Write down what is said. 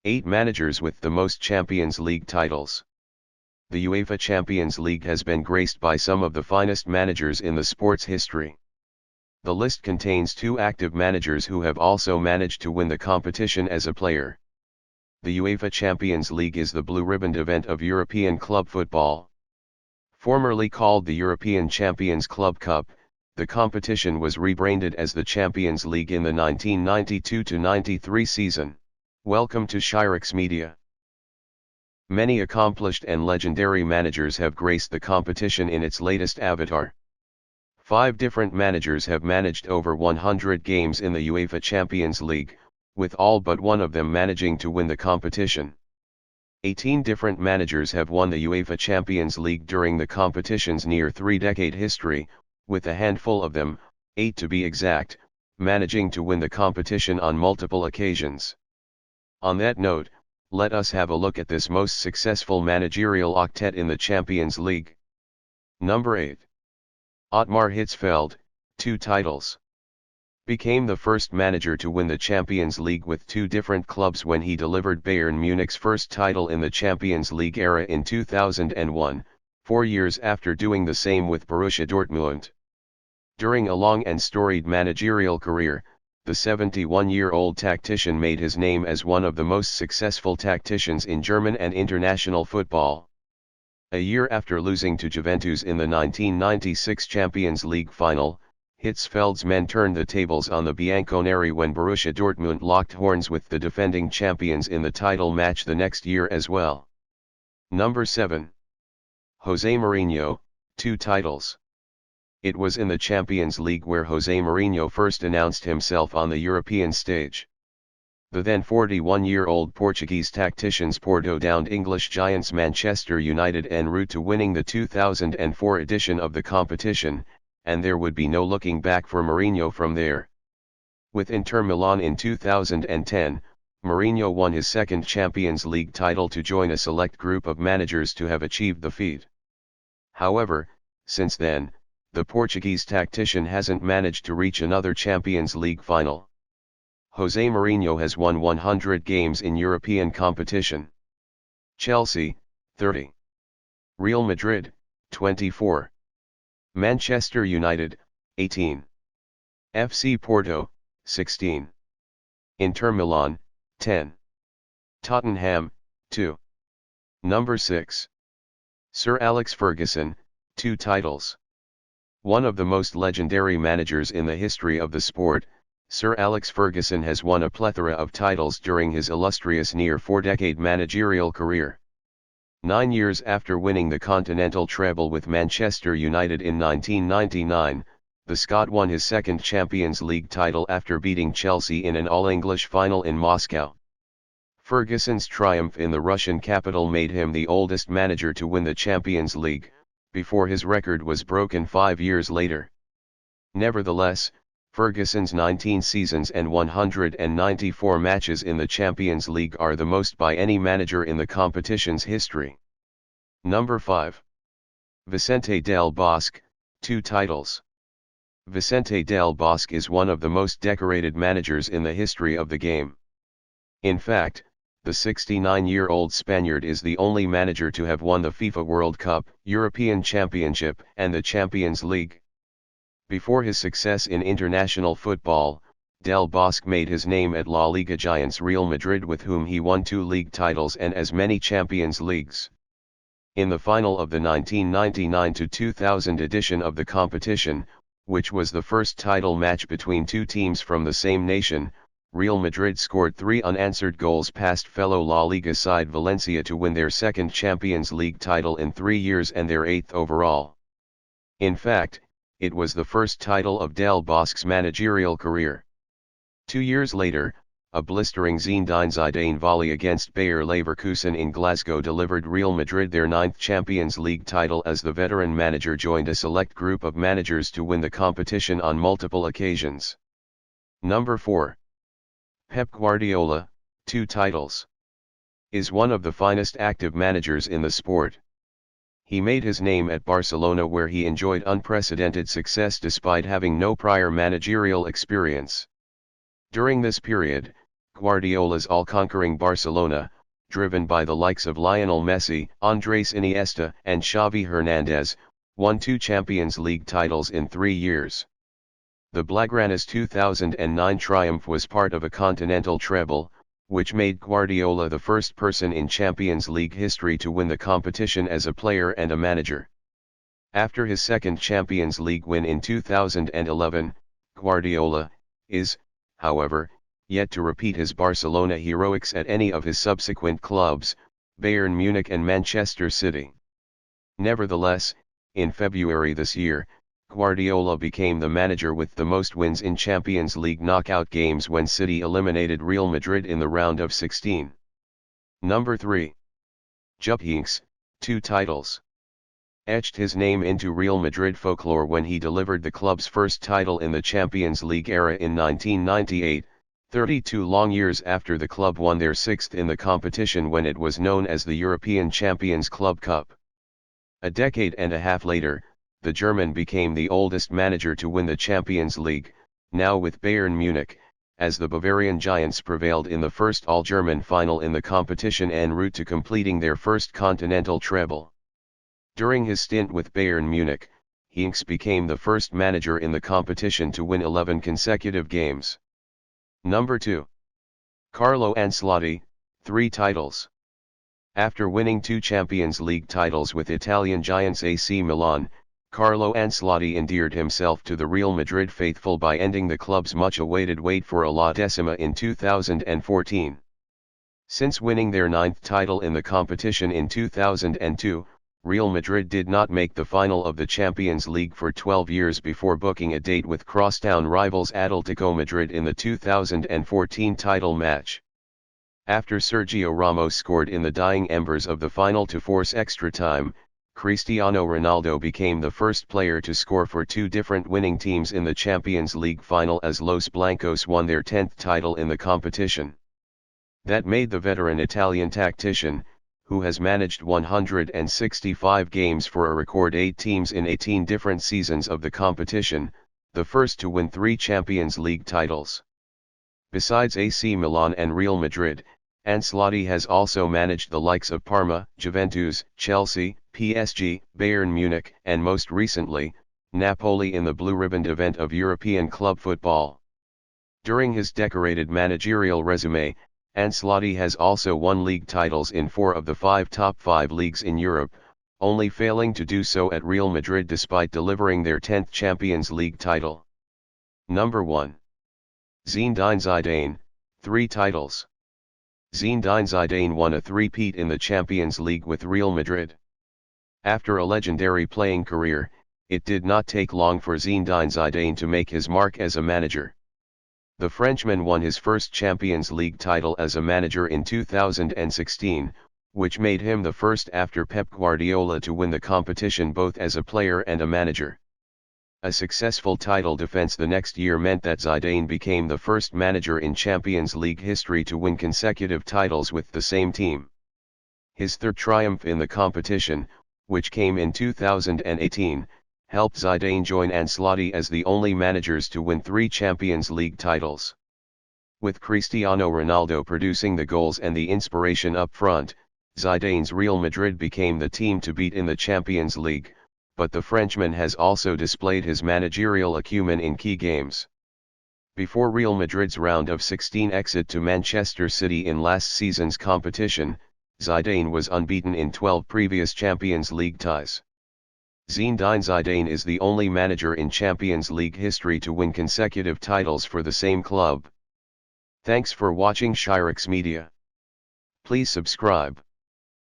8 managers with the most Champions League titles. The UEFA Champions League has been graced by some of the finest managers in the sport's history. The list contains 2 active managers who have also managed to win the competition as a player. The UEFA Champions League is the blue-ribboned event of European club football. Formerly called the European Champions Club Cup, the competition was rebranded as the Champions League in the 1992-93 season. Welcome to Shirix Media. Many accomplished and legendary managers have graced the competition in its latest avatar. 5 different managers have managed over 100 games in the UEFA Champions League, with all but one of them managing to win the competition. 18 different managers have won the UEFA Champions League during the competition's near 3-decade history, with a handful of them, 8 to be exact, managing to win the competition on multiple occasions. On that note, let us have a look at this most successful managerial octet in the Champions League. Number 8. Ottmar Hitzfeld, 2 titles. Became the first manager to win the Champions League with 2 different clubs when he delivered Bayern Munich's first title in the Champions League era in 2001, 4 years after doing the same with Borussia Dortmund. During a long and storied managerial career, the 71-year-old tactician made his name as one of the most successful tacticians in German and international football. A year after losing to Juventus in the 1996 Champions League final, Hitzfeld's men turned the tables on the Bianconeri when Borussia Dortmund locked horns with the defending champions in the title match the next year as well. Number 7. Jose Mourinho, 2 titles. It was in the Champions League where Jose Mourinho first announced himself on the European stage. The then 41-year-old Portuguese tactician's Porto downed English giants Manchester United en route to winning the 2004 edition of the competition, and there would be no looking back for Mourinho from there. With Inter Milan in 2010, Mourinho won his second Champions League title to join a select group of managers to have achieved the feat. However, since then, the Portuguese tactician hasn't managed to reach another Champions League final. Jose Mourinho has won 100 games in European competition. Chelsea, 30. Real Madrid, 24. Manchester United, 18. FC Porto, 16. Inter Milan, 10. Tottenham, 2. Number 6. Sir Alex Ferguson, 2 titles. One of the most legendary managers in the history of the sport, Sir Alex Ferguson has won a plethora of titles during his illustrious near 4-decade managerial career. 9 years after winning the Continental treble with Manchester United in 1999, the Scot won his second Champions League title after beating Chelsea in an all-English final in Moscow. Ferguson's triumph in the Russian capital made him the oldest manager to win the Champions League, before his record was broken 5 years later. Nevertheless, Ferguson's 19 seasons and 194 matches in the Champions League are the most by any manager in the competition's history. Number 5. Vicente del Bosque, 2 titles. Vicente del Bosque is one of the most decorated managers in the history of the game. In fact, the 69-year-old Spaniard is the only manager to have won the FIFA World Cup, European Championship, and the Champions League. Before his success in international football, Del Bosque made his name at La Liga giants Real Madrid, with whom he won 2 league titles and as many Champions Leagues. In the final of the 1999-2000 edition of the competition, which was the first title match between 2 teams from the same nation, Real Madrid scored 3 unanswered goals past fellow La Liga side Valencia to win their second Champions League title in 3 years and their 8th overall. In fact, it was the first title of Del Bosque's managerial career. 2 years later, a blistering Zidane volley against Bayer Leverkusen in Glasgow delivered Real Madrid their 9th Champions League title as the veteran manager joined a select group of managers to win the competition on multiple occasions. Number 4. Pep Guardiola, 2 titles. Is one of the finest active managers in the sport. He made his name at Barcelona, where he enjoyed unprecedented success despite having no prior managerial experience. During this period, Guardiola's all-conquering Barcelona, driven by the likes of Lionel Messi, Andres Iniesta, and Xavi Hernandez, won 2 Champions League titles in 3 years. The Blaugrana's 2009 triumph was part of a continental treble, which made Guardiola the first person in Champions League history to win the competition as a player and a manager. After his second Champions League win in 2011, Guardiola is, however, yet to repeat his Barcelona heroics at any of his subsequent clubs, Bayern Munich and Manchester City. Nevertheless, in February this year, Guardiola became the manager with the most wins in Champions League knockout games when City eliminated Real Madrid in the round of 16. Number 3. Jupp Heynckes, 2 titles. Etched his name into Real Madrid folklore when he delivered the club's first title in the Champions League era in 1998, 32 long years after the club won their 6th in the competition when it was known as the European Champions Club Cup. A decade and a half later, the German became the oldest manager to win the Champions League, now with Bayern Munich, as the Bavarian Giants prevailed in the first all-German final in the competition en route to completing their first continental treble. During his stint with Bayern Munich, Heynckes became the first manager in the competition to win 11 consecutive games. Number 2. Carlo Ancelotti, 3 titles. After winning 2 Champions League titles with Italian giants AC Milan, Carlo Ancelotti endeared himself to the Real Madrid faithful by ending the club's much-awaited wait for a La Decima in 2014. Since winning their 9th title in the competition in 2002, Real Madrid did not make the final of the Champions League for 12 years before booking a date with crosstown rivals Atletico Madrid in the 2014 title match. After Sergio Ramos scored in the dying embers of the final to force extra time, Cristiano Ronaldo became the first player to score for 2 different winning teams in the Champions League final as Los Blancos won their 10th title in the competition. That made the veteran Italian tactician, who has managed 165 games for a record 8 teams in 18 different seasons of the competition, the first to win 3 Champions League titles. Besides AC Milan and Real Madrid, Ancelotti has also managed the likes of Parma, Juventus, Chelsea, PSG, Bayern Munich, and most recently, Napoli in the blue-ribboned event of European club football. During his decorated managerial resume, Ancelotti has also won league titles in 4 of the 5 top 5 leagues in Europe, only failing to do so at Real Madrid despite delivering their 10th Champions League title. Number 1. Zinedine Zidane, 3 titles. Zinedine Zidane won a three-peat in the Champions League with Real Madrid. After a legendary playing career, it did not take long for Zinedine Zidane to make his mark as a manager. The Frenchman won his first Champions League title as a manager in 2016, which made him the first after Pep Guardiola to win the competition both as a player and a manager. A successful title defense the next year meant that Zidane became the first manager in Champions League history to win consecutive titles with the same team. His third triumph in the competition, which came in 2018, helped Zidane join Ancelotti as the only managers to win 3 Champions League titles. With Cristiano Ronaldo producing the goals and the inspiration up front, Zidane's Real Madrid became the team to beat in the Champions League, but the Frenchman has also displayed his managerial acumen in key games. Before Real Madrid's round of 16 exit to Manchester City in last season's competition, Zidane was unbeaten in 12 previous Champions League ties. Zinedine Zidane is the only manager in Champions League history to win consecutive titles for the same club. Thanks for watching Shirix Media. Please subscribe.